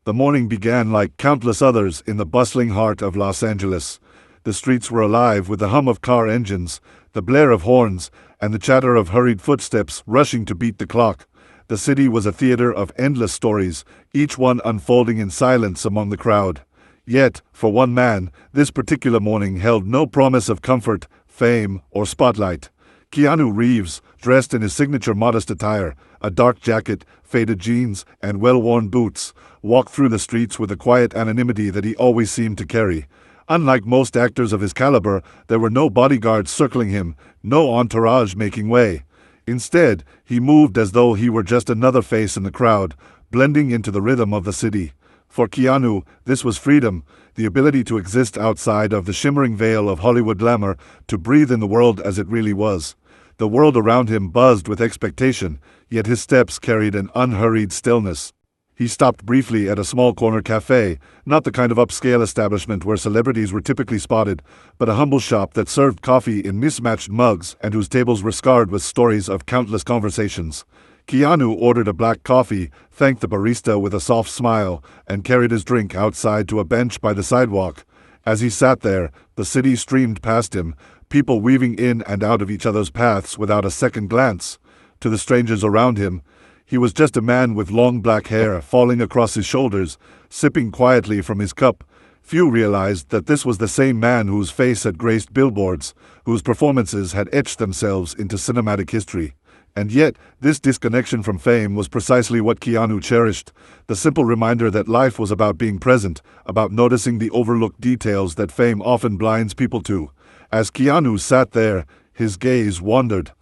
The morning began like countless others in the bustling heart of Los Angeles. The streets were alive with the hum of car engines, the blare of horns, and the chatter of hurried footsteps rushing to beat the clock. The city was a theater of endless stories, each one unfolding in silence among the crowd. Yet, for one man, this particular morning held no promise of comfort, fame, or spotlight. Keanu Reeves, dressed in his signature modest attire, a dark jacket, faded jeans, and well-worn boots, walked through the streets with the quiet anonymity that he always seemed to carry. Unlike most actors of his caliber, there were no bodyguards circling him, no entourage making way. Instead, he moved as though he were just another face in the crowd, blending into the rhythm of the city. For Keanu, this was freedom, the ability to exist outside of the shimmering veil of Hollywood glamour, to breathe in the world as it really was. The world around him buzzed with expectation, yet his steps carried an unhurried stillness. He stopped briefly at a small corner cafe, not the kind of upscale establishment where celebrities were typically spotted, but a humble shop that served coffee in mismatched mugs and whose tables were scarred with stories of countless conversations. Keanu ordered a black coffee, thanked the barista with a soft smile, and carried his drink outside to a bench by the sidewalk. As he sat there, the city streamed past him, people weaving in and out of each other's paths without a second glance. To the strangers around him, he was just a man with long black hair falling across his shoulders, sipping quietly from his cup. Few realized that this was the same man whose face had graced billboards, whose performances had etched themselves into cinematic history. And yet, this disconnection from fame was precisely what Keanu cherished, the simple reminder that life was about being present, about noticing the overlooked details that fame often blinds people to. As Keanu sat there, his gaze wandered.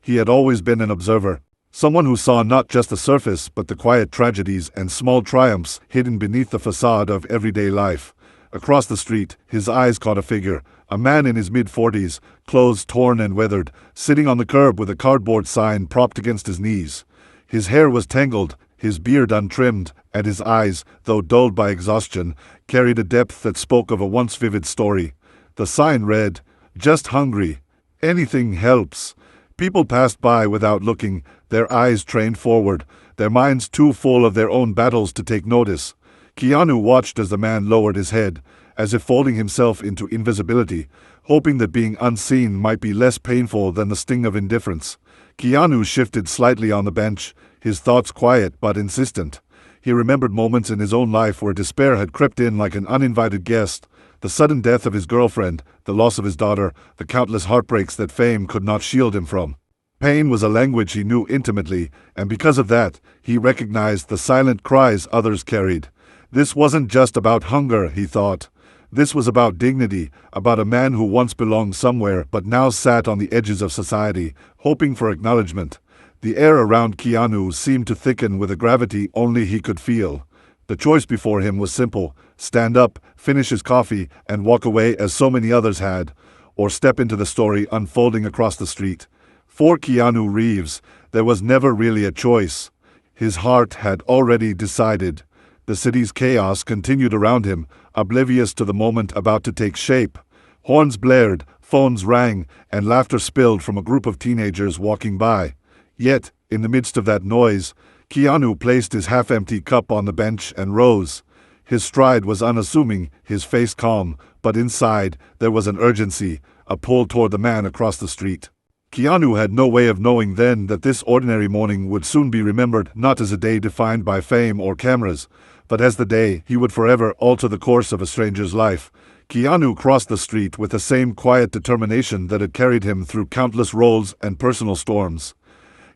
He had always been an observer, someone who saw not just the surface but the quiet tragedies and small triumphs hidden beneath the facade of everyday life. Across the street, his eyes caught a figure, a man in his mid-40s, clothes torn and weathered, sitting on the curb with a cardboard sign propped against his knees. His hair was tangled, his beard untrimmed, and his eyes, though dulled by exhaustion, carried a depth that spoke of a once vivid story. The sign read, "Just hungry. Anything helps." People passed by without looking, their eyes trained forward, their minds too full of their own battles to take notice. Keanu watched as the man lowered his head, as if folding himself into invisibility, hoping that being unseen might be less painful than the sting of indifference. Keanu shifted slightly on the bench, his thoughts quiet but insistent. He remembered moments in his own life where despair had crept in like an uninvited guest, the sudden death of his girlfriend, the loss of his daughter, the countless heartbreaks that fame could not shield him from. Pain was a language he knew intimately, and because of that, he recognized the silent cries others carried. This wasn't just about hunger, he thought. This was about dignity, about a man who once belonged somewhere but now sat on the edges of society, hoping for acknowledgement. The air around Keanu seemed to thicken with a gravity only he could feel. The choice before him was simple: stand up, finish his coffee, and walk away as so many others had, or step into the story unfolding across the street. For Keanu Reeves, there was never really a choice. His heart had already decided. The city's chaos continued around him, oblivious to the moment about to take shape. Horns blared, phones rang, and laughter spilled from a group of teenagers walking by. Yet, in the midst of that noise, Keanu placed his half-empty cup on the bench and rose. His stride was unassuming, his face calm, but inside there was an urgency, a pull toward the man across the street. Keanu had no way of knowing then that this ordinary morning would soon be remembered not as a day defined by fame or cameras, but as the day he would forever alter the course of a stranger's life. Keanu crossed the street with the same quiet determination that had carried him through countless roles and personal storms.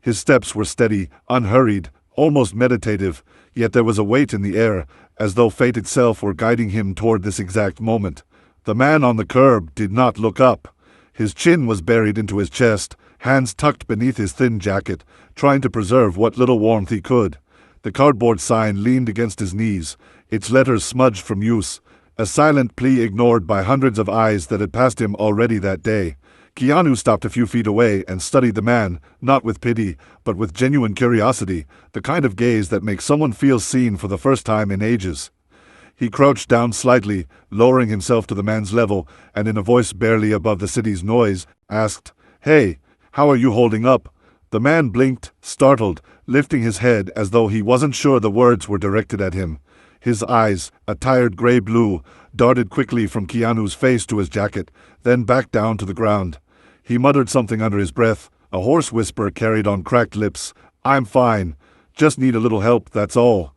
His steps were steady, unhurried, almost meditative, yet there was a weight in the air, as though fate itself were guiding him toward this exact moment. The man on the curb did not look up. His chin was buried into his chest, hands tucked beneath his thin jacket, trying to preserve what little warmth he could. The cardboard sign leaned against his knees, its letters smudged from use, a silent plea ignored by hundreds of eyes that had passed him already that day. Keanu stopped a few feet away and studied the man, not with pity, but with genuine curiosity, the kind of gaze that makes someone feel seen for the first time in ages. He crouched down slightly, lowering himself to the man's level, and in a voice barely above the city's noise, asked, "Hey, how are you holding up?" The man blinked, startled, lifting his head as though he wasn't sure the words were directed at him. His eyes, a tired gray-blue, darted quickly from Keanu's face to his jacket, then back down to the ground. He muttered something under his breath, a hoarse whisper carried on cracked lips. "I'm fine. Just need a little help, that's all."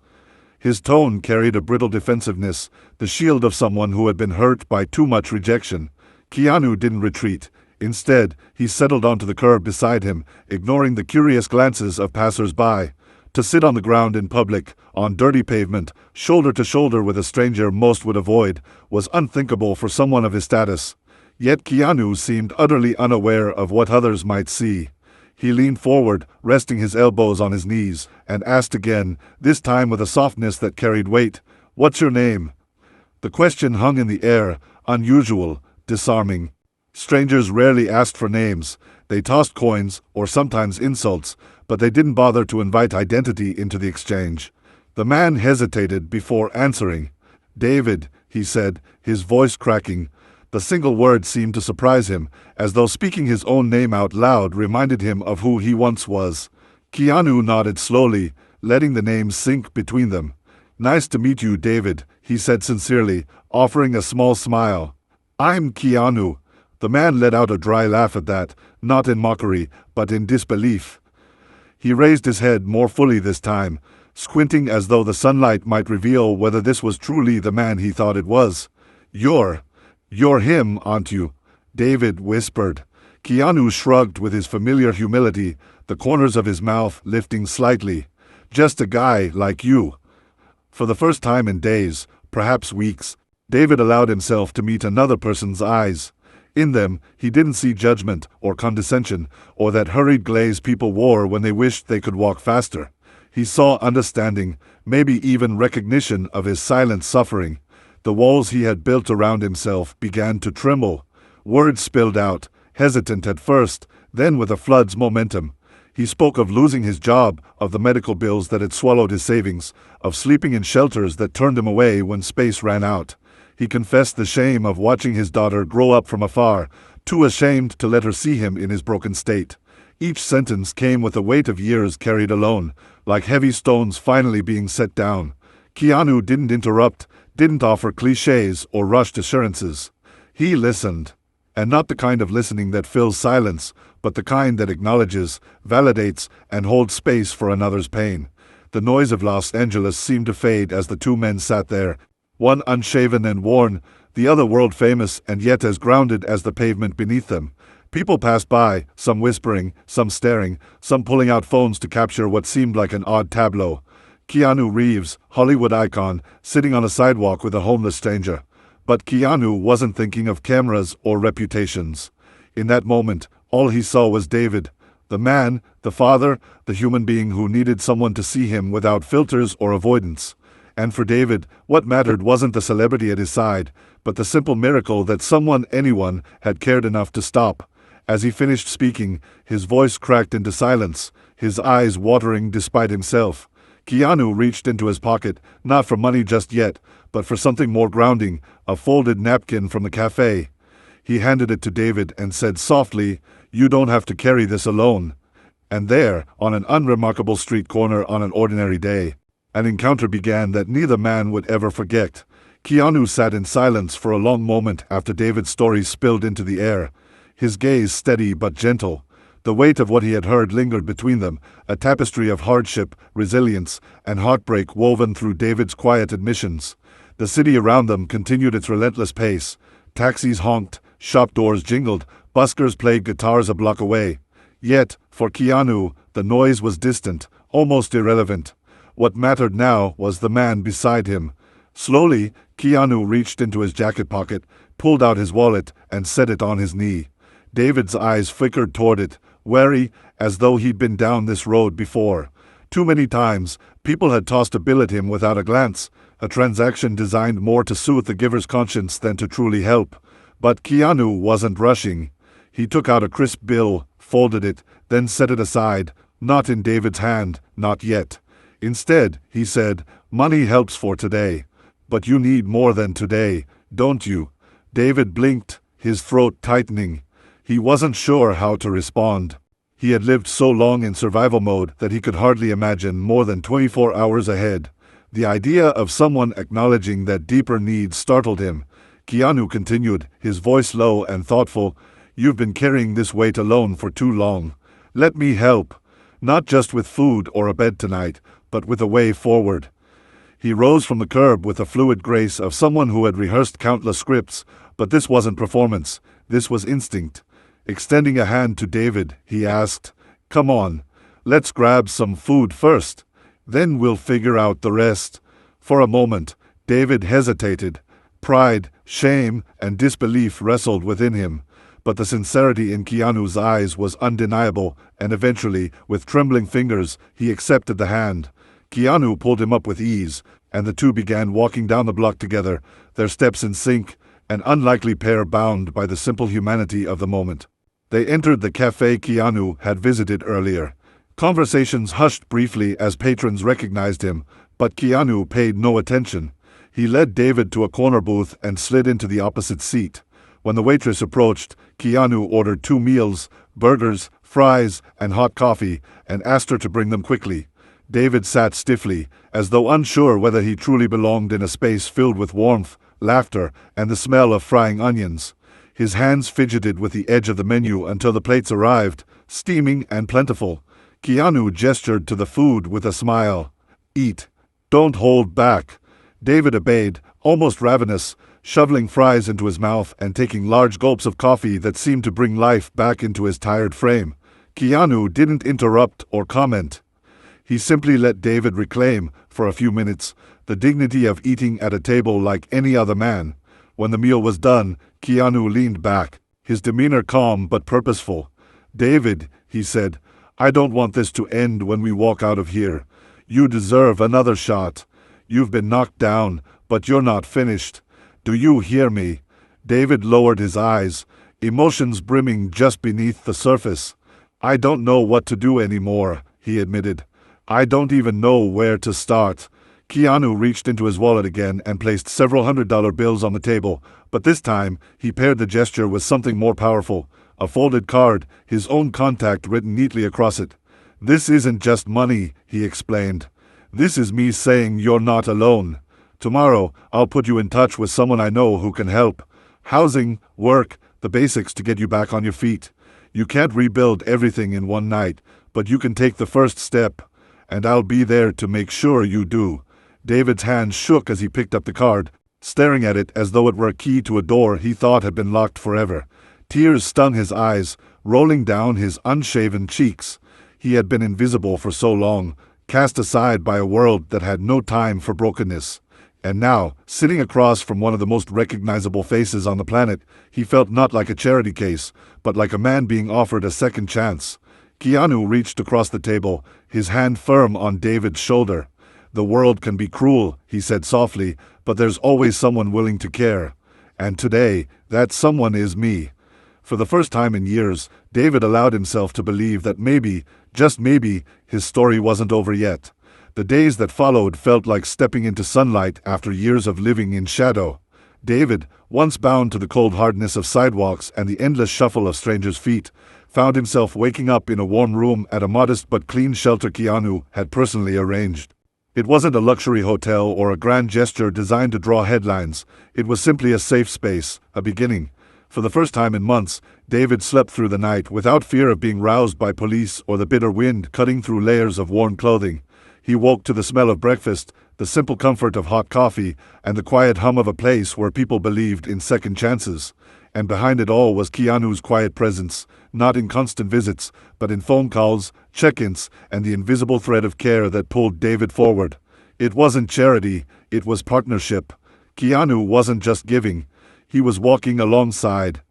His tone carried a brittle defensiveness, the shield of someone who had been hurt by too much rejection. Keanu didn't retreat. Instead, he settled onto the curb beside him, ignoring the curious glances of passers-by. To sit on the ground in public, on dirty pavement, shoulder to shoulder with a stranger most would avoid, was unthinkable for someone of his status. Yet Keanu seemed utterly unaware of what others might see. He leaned forward, resting his elbows on his knees, and asked again, this time with a softness that carried weight, "What's your name?" The question hung in the air, unusual, disarming. Strangers rarely asked for names. They tossed coins, or sometimes insults, but they didn't bother to invite identity into the exchange. The man hesitated before answering. "David," he said, his voice cracking. The single word seemed to surprise him, as though speaking his own name out loud reminded him of who he once was. Keanu nodded slowly, letting the name sink between them. "Nice to meet you, David," he said sincerely, offering a small smile. "I'm Keanu." The man let out a dry laugh at that, not in mockery, but in disbelief. He raised his head more fully this time, squinting as though the sunlight might reveal whether this was truly the man he thought it was. You're him, aren't you?" David whispered. Keanu shrugged with his familiar humility, the corners of his mouth lifting slightly. "Just a guy like you." For the first time in days, perhaps weeks, David allowed himself to meet another person's eyes. In them, he didn't see judgment or condescension or that hurried glaze people wore when they wished they could walk faster. He saw understanding, maybe even recognition of his silent suffering. The walls he had built around himself began to tremble. Words spilled out, hesitant at first, then with a flood's momentum. He spoke of losing his job, of the medical bills that had swallowed his savings, of sleeping in shelters that turned him away when space ran out. He confessed the shame of watching his daughter grow up from afar, too ashamed to let her see him in his broken state. Each sentence came with the weight of years carried alone, like heavy stones finally being set down. Keanu didn't interrupt, didn't offer cliches or rushed assurances. He listened. And not the kind of listening that fills silence, but the kind that acknowledges, validates, and holds space for another's pain. The noise of Los Angeles seemed to fade as the two men sat there, one unshaven and worn, the other world-famous and yet as grounded as the pavement beneath them. People passed by, some whispering, some staring, some pulling out phones to capture what seemed like an odd tableau. Keanu Reeves, Hollywood icon, sitting on a sidewalk with a homeless stranger. But Keanu wasn't thinking of cameras or reputations. In that moment, all he saw was David, the man, the father, the human being who needed someone to see him without filters or avoidance. And for David, what mattered wasn't the celebrity at his side, but the simple miracle that anyone, had cared enough to stop. As he finished speaking, his voice cracked into silence, his eyes watering despite himself. Keanu reached into his pocket, not for money just yet, but for something more grounding, a folded napkin from the cafe. He handed it to David and said softly, "You don't have to carry this alone." And there, on an unremarkable street corner on an ordinary day, an encounter began that neither man would ever forget. Keanu sat in silence for a long moment after David's story spilled into the air, his gaze steady but gentle. The weight of what he had heard lingered between them, a tapestry of hardship, resilience, and heartbreak woven through David's quiet admissions. The city around them continued its relentless pace. Taxis honked, shop doors jingled, buskers played guitars a block away. Yet, for Keanu, the noise was distant, almost irrelevant. What mattered now was the man beside him. Slowly, Keanu reached into his jacket pocket, pulled out his wallet, and set it on his knee. David's eyes flickered toward it, wary, as though he'd been down this road before. Too many times, people had tossed a bill at him without a glance, a transaction designed more to soothe the giver's conscience than to truly help. But Keanu wasn't rushing. He took out a crisp bill, folded it, then set it aside, not in David's hand, not yet. Instead, he said, "Money helps for today. But you need more than today, don't you?" David blinked, his throat tightening. He wasn't sure how to respond. He had lived so long in survival mode that he could hardly imagine more than 24 hours ahead. The idea of someone acknowledging that deeper need startled him. Keanu continued, his voice low and thoughtful. "You've been carrying this weight alone for too long. Let me help. Not just with food or a bed tonight, but with a way forward." He rose from the curb with the fluid grace of someone who had rehearsed countless scripts, but this wasn't performance, this was instinct. Extending a hand to David, he asked, "Come on, let's grab some food first. Then we'll figure out the rest." For a moment, David hesitated. Pride, shame, and disbelief wrestled within him, but the sincerity in Keanu's eyes was undeniable, and eventually, with trembling fingers, he accepted the hand. Keanu pulled him up with ease, and the two began walking down the block together, their steps in sync, an unlikely pair bound by the simple humanity of the moment. They entered the cafe Keanu had visited earlier. Conversations hushed briefly as patrons recognized him, but Keanu paid no attention. He led David to a corner booth and slid into the opposite seat. When the waitress approached, Keanu ordered 2 meals, burgers, fries, and hot coffee, and asked her to bring them quickly. David sat stiffly, as though unsure whether he truly belonged in a space filled with warmth, laughter, and the smell of frying onions. His hands fidgeted with the edge of the menu until the plates arrived, steaming and plentiful. Keanu gestured to the food with a smile. "Eat. Don't hold back." David obeyed, almost ravenous, shoveling fries into his mouth and taking large gulps of coffee that seemed to bring life back into his tired frame. Keanu didn't interrupt or comment. He simply let David reclaim, for a few minutes, the dignity of eating at a table like any other man. When the meal was done, Keanu leaned back, his demeanor calm but purposeful. "David," he said, "I don't want this to end when we walk out of here. You deserve another shot. You've been knocked down, but you're not finished. Do you hear me?" David lowered his eyes, emotions brimming just beneath the surface. "I don't know what to do anymore," he admitted. "I don't even know where to start." Keanu reached into his wallet again and placed several $100 bills on the table, but this time he paired the gesture with something more powerful, a folded card, his own contact written neatly across it. "This isn't just money," he explained. "This is me saying you're not alone. Tomorrow, I'll put you in touch with someone I know who can help. Housing, work, the basics to get you back on your feet. You can't rebuild everything in one night, but you can take the first step, and I'll be there to make sure you do." David's hand shook as he picked up the card, staring at it as though it were a key to a door he thought had been locked forever. Tears stung his eyes, rolling down his unshaven cheeks. He had been invisible for so long, cast aside by a world that had no time for brokenness. And now, sitting across from one of the most recognizable faces on the planet, he felt not like a charity case, but like a man being offered a second chance. Keanu reached across the table, his hand firm on David's shoulder. "The world can be cruel," he said softly, "but there's always someone willing to care. And today, that someone is me." For the first time in years, David allowed himself to believe that maybe, just maybe, his story wasn't over yet. The days that followed felt like stepping into sunlight after years of living in shadow. David, once bound to the cold hardness of sidewalks and the endless shuffle of strangers' feet, found himself waking up in a warm room at a modest but clean shelter Keanu had personally arranged. It wasn't a luxury hotel or a grand gesture designed to draw headlines. It was simply a safe space, a beginning. For the first time in months, David slept through the night without fear of being roused by police or the bitter wind cutting through layers of worn clothing. He woke to the smell of breakfast, the simple comfort of hot coffee, and the quiet hum of a place where people believed in second chances. And behind it all was Keanu's quiet presence, not in constant visits, but in phone calls, check-ins, and the invisible thread of care that pulled David forward. It wasn't charity, it was partnership. Keanu wasn't just giving, he was walking alongside.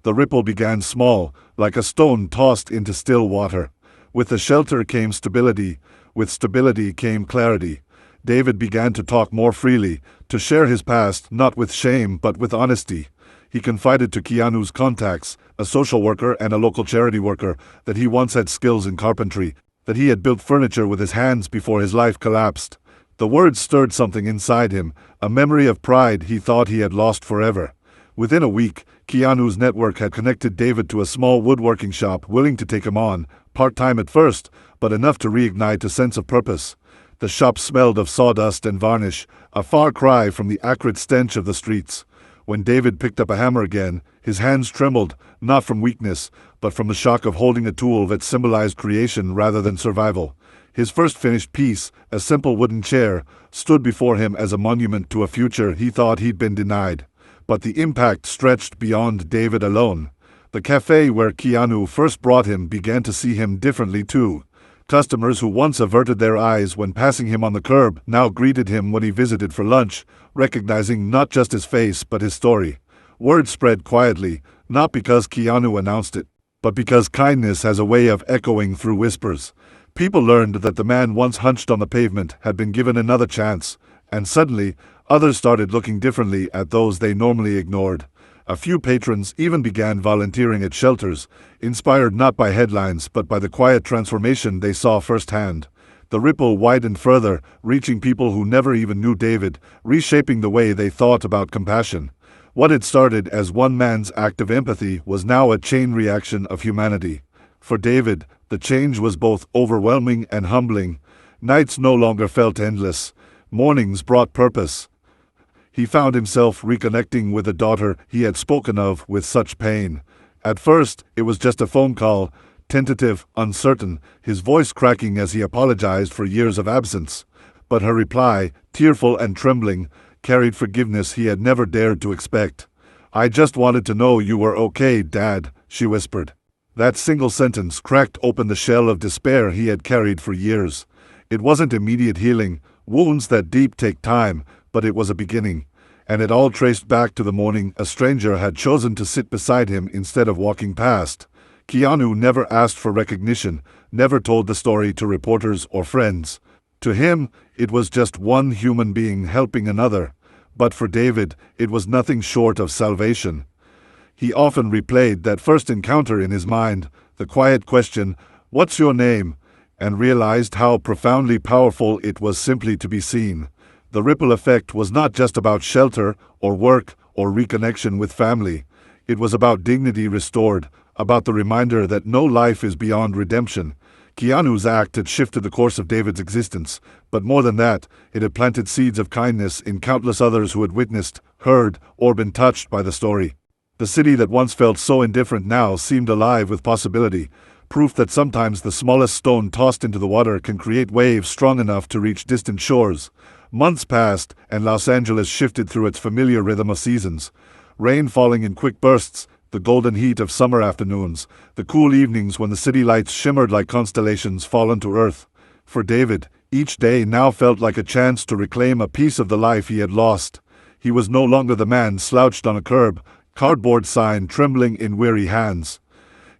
The ripple began small, like a stone tossed into still water. With the shelter came stability. With stability came clarity. David began to talk more freely, to share his past not with shame but with honesty. He confided to Keanu's contacts, a social worker and a local charity worker, that he once had skills in carpentry, that he had built furniture with his hands before his life collapsed. The words stirred something inside him, a memory of pride he thought he had lost forever. Within a week, Keanu's network had connected David to a small woodworking shop willing to take him on, part-time at first, but enough to reignite a sense of purpose. The shop smelled of sawdust and varnish, a far cry from the acrid stench of the streets. When David picked up a hammer again, his hands trembled, not from weakness, but from the shock of holding a tool that symbolized creation rather than survival. His first finished piece, a simple wooden chair, stood before him as a monument to a future he thought he'd been denied. But the impact stretched beyond David alone. The cafe where Keanu first brought him began to see him differently too. Customers who once averted their eyes when passing him on the curb now greeted him when he visited for lunch, recognizing not just his face but his story. Word spread quietly, not because Keanu announced it, but because kindness has a way of echoing through whispers. People learned that the man once hunched on the pavement had been given another chance, and suddenly, others started looking differently at those they normally ignored. A few patrons even began volunteering at shelters, inspired not by headlines but by the quiet transformation they saw firsthand. The ripple widened further, reaching people who never even knew David, reshaping the way they thought about compassion. What had started as one man's act of empathy was now a chain reaction of humanity. For David, the change was both overwhelming and humbling. Nights no longer felt endless. Mornings brought purpose. He found himself reconnecting with a daughter he had spoken of with such pain. At first, it was just a phone call, tentative, uncertain, his voice cracking as he apologized for years of absence. But her reply, tearful and trembling, carried forgiveness he had never dared to expect. "I just wanted to know you were okay, Dad," she whispered. That single sentence cracked open the shell of despair he had carried for years. It wasn't immediate healing, wounds that deep take time, but it was a beginning. And it all traced back to the morning a stranger had chosen to sit beside him instead of walking past. Keanu never asked for recognition, never told the story to reporters or friends. To him, it was just one human being helping another. But for David, it was nothing short of salvation. He often replayed that first encounter in his mind, the quiet question, "What's your name?" and realized how profoundly powerful it was simply to be seen. The ripple effect was not just about shelter or work or reconnection with family. It was about dignity restored, about the reminder that no life is beyond redemption. Keanu's act had shifted the course of David's existence, but more than that, it had planted seeds of kindness in countless others who had witnessed, heard, or been touched by the story. The city that once felt so indifferent now seemed alive with possibility, proof that sometimes the smallest stone tossed into the water can create waves strong enough to reach distant shores. Months passed, and Los Angeles shifted through its familiar rhythm of seasons. Rain falling in quick bursts, the golden heat of summer afternoons, the cool evenings when the city lights shimmered like constellations fallen to earth. For David, each day now felt like a chance to reclaim a piece of the life he had lost. He was no longer the man slouched on a curb, cardboard sign trembling in weary hands.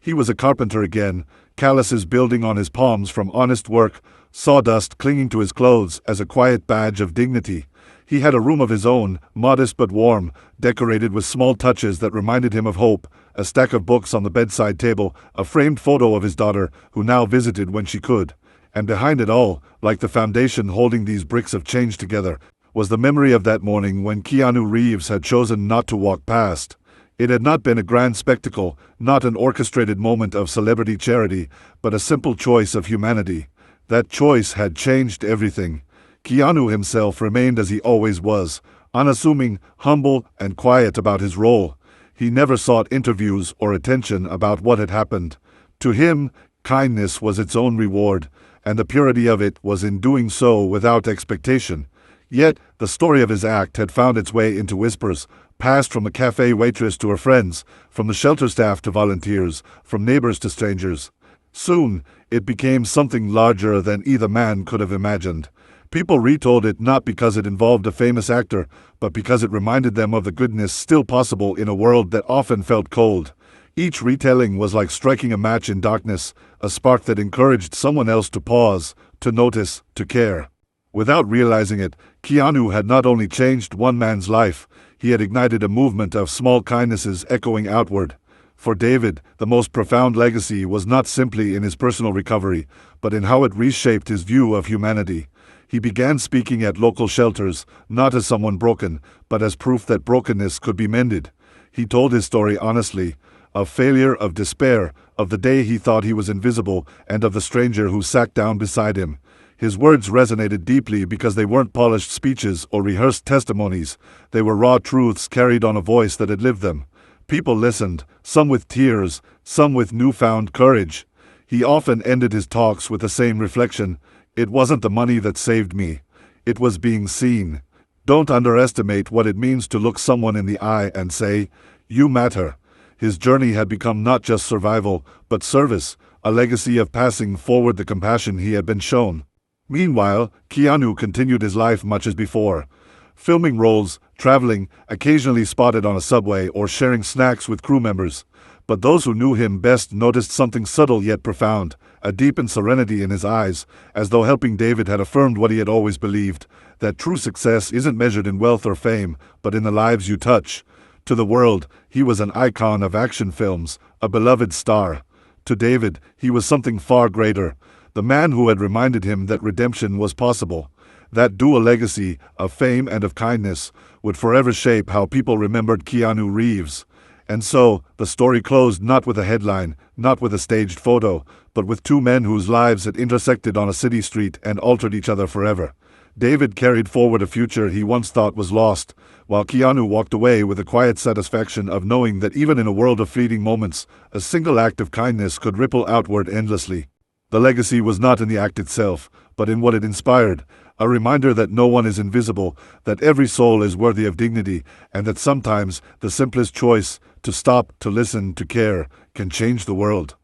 He was a carpenter again, calluses building on his palms from honest work, sawdust clinging to his clothes as a quiet badge of dignity. He had a room of his own, modest but warm, decorated with small touches that reminded him of hope, a stack of books on the bedside table, a framed photo of his daughter, who now visited when she could. And behind it all, like the foundation holding these bricks of change together, was the memory of that morning when Keanu Reeves had chosen not to walk past. It had not been a grand spectacle, not an orchestrated moment of celebrity charity, but a simple choice of humanity. That choice had changed everything. Keanu himself remained as he always was, unassuming, humble, and quiet about his role. He never sought interviews or attention about what had happened. To him, kindness was its own reward, and the purity of it was in doing so without expectation. Yet, the story of his act had found its way into whispers, passed from a cafe waitress to her friends, from the shelter staff to volunteers, from neighbors to strangers. Soon, it became something larger than either man could have imagined. People retold it not because it involved a famous actor, but because it reminded them of the goodness still possible in a world that often felt cold. Each retelling was like striking a match in darkness, a spark that encouraged someone else to pause, to notice, to care. Without realizing it, Keanu had not only changed one man's life, he had ignited a movement of small kindnesses echoing outward. For David, the most profound legacy was not simply in his personal recovery, but in how it reshaped his view of humanity. He began speaking at local shelters, not as someone broken, but as proof that brokenness could be mended. He told his story honestly, of failure, of despair, of the day he thought he was invisible, and of the stranger who sat down beside him. His words resonated deeply because they weren't polished speeches or rehearsed testimonies. They were raw truths carried on a voice that had lived them. People listened, some with tears, some with newfound courage. He often ended his talks with the same reflection: it wasn't the money that saved me. It was being seen. Don't underestimate what it means to look someone in the eye and say, "You matter." His journey had become not just survival, but service, a legacy of passing forward the compassion he had been shown. Meanwhile, Keanu continued his life much as before, filming roles, traveling, occasionally spotted on a subway or sharing snacks with crew members. But those who knew him best noticed something subtle yet profound, a deepened serenity in his eyes, as though Helping David had affirmed what he had always believed, that true success isn't measured in wealth or fame, but in the lives you touch. To the world, he was an icon of action films, a beloved star. To David, he was something far greater, the man who had reminded him that redemption was possible. That dual legacy, of fame and of kindness, would forever shape how people remembered Keanu Reeves. And so, the story closed not with a headline, not with a staged photo, but with two men whose lives had intersected on a city street and altered each other forever. David carried forward a future he once thought was lost, while Keanu walked away with the quiet satisfaction of knowing that even in a world of fleeting moments, a single act of kindness could ripple outward endlessly. The legacy was not in the act itself, but in what it inspired, a reminder that no one is invisible, that every soul is worthy of dignity, and that sometimes the simplest choice, to stop, to listen, to care, can change the world.